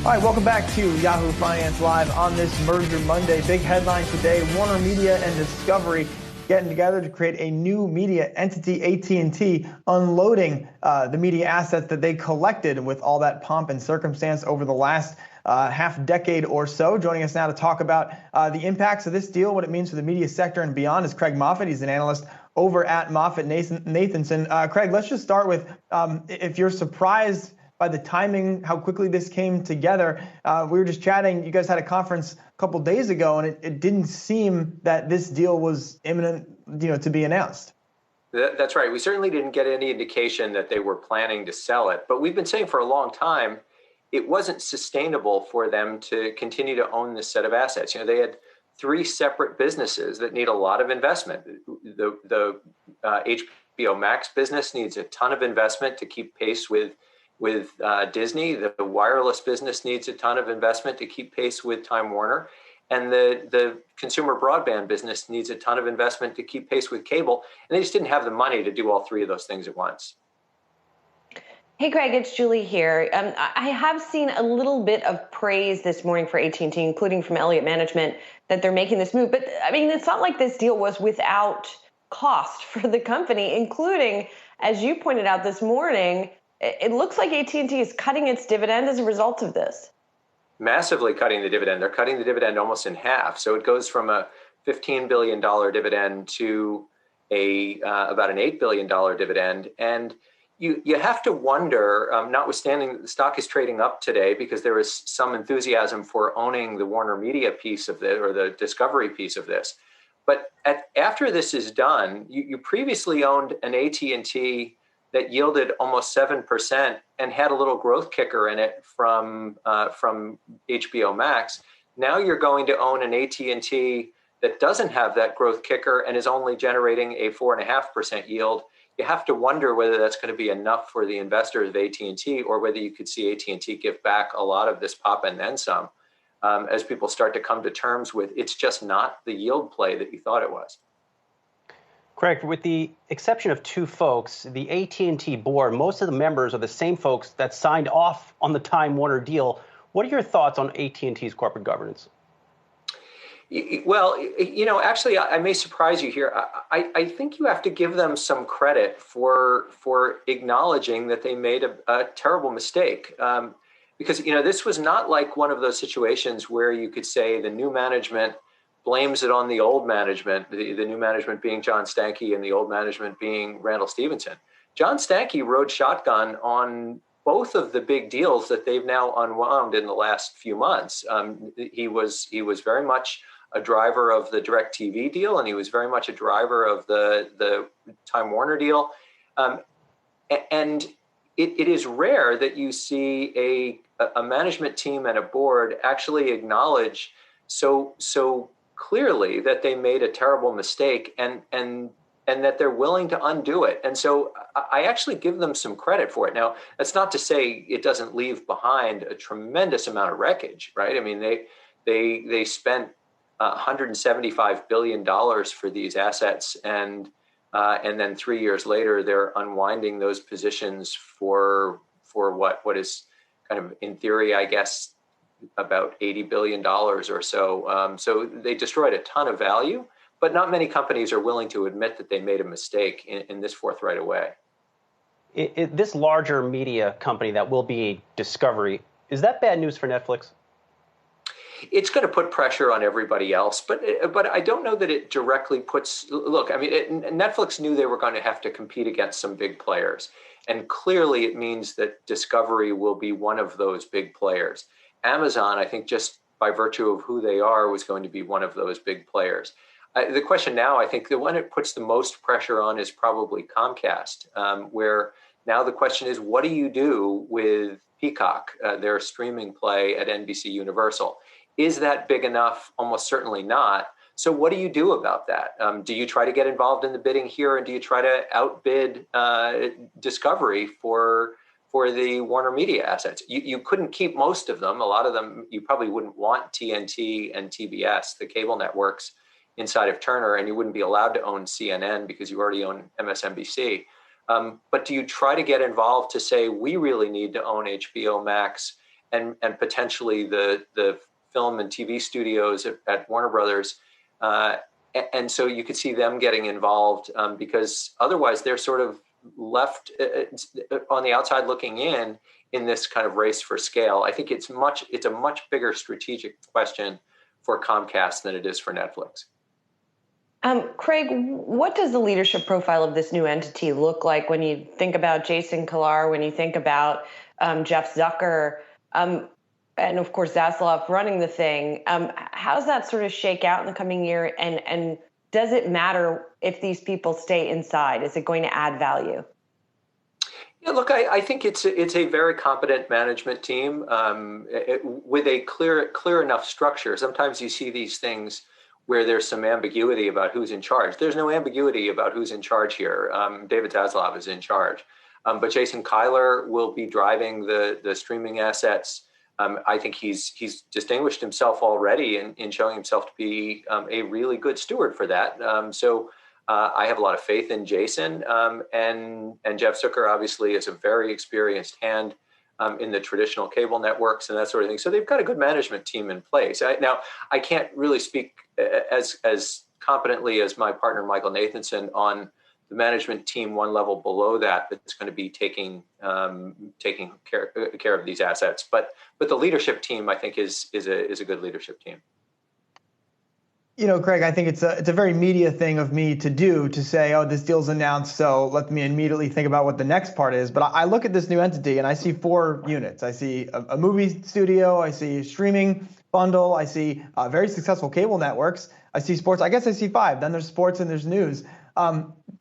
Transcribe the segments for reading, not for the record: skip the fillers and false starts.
All right, welcome back to Yahoo Finance Live on this Merger Monday. Big headline today, WarnerMedia and Discovery getting together to create a new media entity, At&T, unloading the media assets that they collected with all that pomp and circumstance over the last half decade or so. Joining us now to talk about the impacts of this deal, what it means for the media sector and beyond, is Craig Moffett. He's an analyst over at Moffett-Nathanson. Craig, let's just start with if you're surprised by the timing, how quickly this came together. We were just chatting. You guys had a conference a couple days ago, and it didn't seem that this deal was imminent, to be announced. That's right. We certainly didn't get any indication that they were planning to sell it. But we've been saying for a long time it wasn't sustainable for them to continue to own this set of assets. They had three separate businesses that need a lot of investment. The HBO Max business needs a ton of investment to keep pace with Disney. The wireless business needs a ton of investment to keep pace with Time Warner. And the consumer broadband business needs a ton of investment to keep pace with cable. And they just didn't have the money to do all three of those things at once. Hey, Craig, it's Julie here. I have seen a little bit of praise this morning for At&T, including from Elliott Management, that they're making this move. But I mean, it's not like this deal was without cost for the company, including, as you pointed out this morning, it looks like At&T is cutting its dividend as a result of this. Massively cutting the dividend. They're cutting the dividend almost in half. So it goes from a $15 billion dividend to about an $8 billion dividend. And you have to wonder, notwithstanding that the stock is trading up today because there is some enthusiasm for owning the WarnerMedia piece of this or the Discovery piece of this. But after this is done, you previously owned an At&T that yielded almost 7% and had a little growth kicker in it from HBO Max. Now you're going to own an At&T that doesn't have that growth kicker and is only generating a 4.5% yield. You have to wonder whether that's going to be enough for the investors of At&T or whether you could see At&T give back a lot of this pop and then some as people start to come to terms with it's just not the yield play that you thought it was. Craig, with the exception of two folks, the At&T board, most of the members are the same folks that signed off on the Time Warner deal. What are your thoughts on At&T's corporate governance? Well, actually, I may surprise you here. I think you have to give them some credit for acknowledging that they made a terrible mistake. Because, this was not like one of those situations where you could say the new management blames it on the old management, the new management being John Stankey and the old management being Randall Stephenson. John Stankey rode shotgun on both of the big deals that they've now unwound in the last few months. He was very much a driver of the DirecTV deal, and he was very much a driver of the Time Warner deal. And it is rare that you see a management team and a board actually acknowledge so clearly that they made a terrible mistake and that they're willing to undo it. And so I actually give them some credit for it. Now, that's not to say it doesn't leave behind a tremendous amount of wreckage, right? I mean, they spent $175 billion for these assets, and then 3 years later, they're unwinding those positions for what is kind of, in theory, I guess, about $80 billion or so. So they destroyed a ton of value, but not many companies are willing to admit that they made a mistake in this forthright way. This larger media company that will be Discovery, is that bad news for Netflix? It's going to put pressure on everybody else, but I don't know that it directly puts. Look, I mean, Netflix knew they were going to have to compete against some big players, and clearly it means that Discovery will be one of those big players. Amazon, I think, just by virtue of who they are, was going to be one of those big players. The question now, I think, the one it puts the most pressure on is probably Comcast, where now the question is, what do you do with Peacock, their streaming play at NBC Universal? Is that big enough? Almost certainly not. So what do you do about that? Do you try to get involved in the bidding here, and do you try to outbid Discovery for the WarnerMedia assets? You couldn't keep most of them. A lot of them you probably wouldn't want TNT and TBS, the cable networks, inside of Turner, and you wouldn't be allowed to own CNN because you already own MSNBC. But do you try to get involved to say, we really need to own HBO Max, and potentially the film and TV studios at Warner Brothers. And so you could see them getting involved because otherwise they're sort of left on the outside looking in this kind of race for scale. I think it's a much bigger strategic question for Comcast than it is for Netflix. Craig, what does the leadership profile of this new entity look like when you think about Jason Kilar, when you think about Jeff Zucker, and of course Zaslav running the thing? How does that sort of shake out in the coming year? And does it matter if these people stay inside? Is it going to add value? Yeah, look, I think it's a very competent management team with a clear enough structure. Sometimes you see these things where there's some ambiguity about who's in charge. There's no ambiguity about who's in charge here. David Zaslav is in charge, but Jason Kilar will be driving the streaming assets. I think he's distinguished himself already in showing himself to be a really good steward for that. So I have a lot of faith in Jason, and Jeff Zucker obviously is a very experienced hand in the traditional cable networks and that sort of thing. So they've got a good management team in place. Now, I can't really speak as competently as my partner, Michael Nathanson, on the management team one level below that's going to be taking care of these assets. But the leadership team, I think, is a good leadership team. You know, Craig, I think it's a very media thing of me to say, oh, this deal's announced, so let me immediately think about what the next part is. But I look at this new entity and I see 4 units. I see a movie studio, I see a streaming bundle, I see very successful cable networks, I see sports. I guess I see 5. Then there's sports and there's news.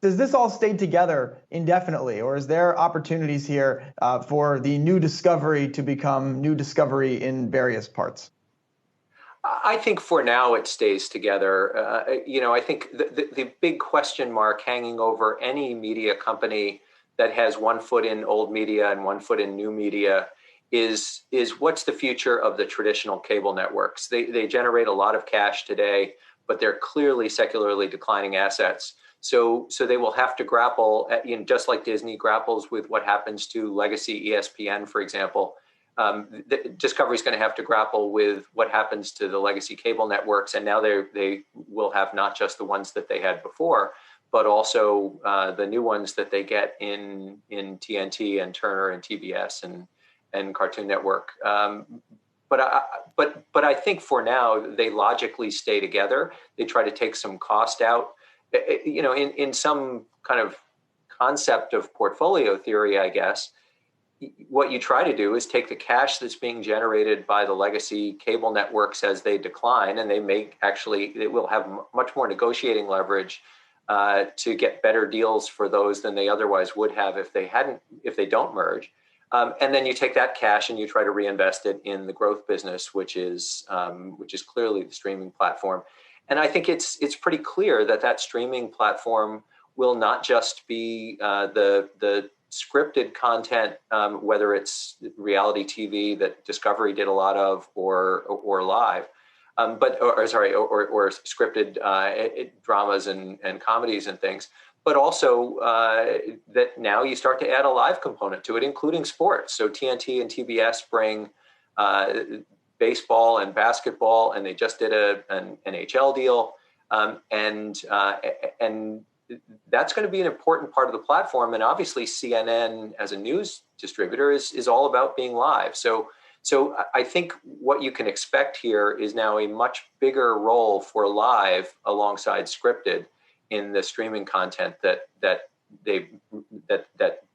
Does this all stay together indefinitely, or is there opportunities here for the new Discovery to become new Discovery in various parts? I think for now it stays together. I think the big question mark hanging over any media company that has one foot in old media and one foot in new media is what's the future of the traditional cable networks? They generate a lot of cash today, but they're clearly secularly declining assets. So they will have to grapple, just like Disney grapples with what happens to legacy ESPN, for example. Discovery is going to have to grapple with what happens to the legacy cable networks, and now they will have not just the ones that they had before, but also the new ones that they get in TNT and Turner and TBS and Cartoon Network. But I think for now they logically stay together. They try to take some cost out. In some kind of concept of portfolio theory, I guess. What you try to do is take the cash that's being generated by the legacy cable networks as they decline, and they will have much more negotiating leverage to get better deals for those than they otherwise would have if they don't merge. And then you take that cash and you try to reinvest it in the growth business, which is clearly the streaming platform. And I think it's pretty clear that streaming platform will not just be the scripted content, whether it's reality TV that Discovery did a lot of, or live, or scripted dramas and comedies and things, but also that now you start to add a live component to it, including sports. So TNT and TBS bring baseball and basketball, and they just did an NHL deal, and that's going to be an important part of the platform. And obviously CNN as a news distributor is all about being live. So I think what you can expect here is now a much bigger role for live alongside scripted in the streaming content that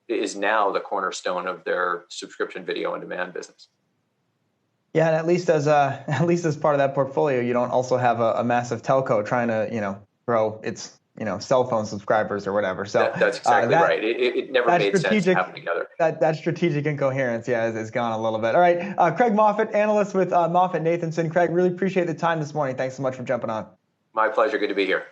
is now the cornerstone of their subscription video on demand business. Yeah, and at least as part of that portfolio, you don't also have a massive telco trying to grow its cell phone subscribers or whatever. So that's exactly right. It never made sense to have them together. That strategic incoherence, is gone a little bit. All right, Craig Moffett, analyst with Moffett Nathanson. Craig, really appreciate the time this morning. Thanks so much for jumping on. My pleasure. Good to be here.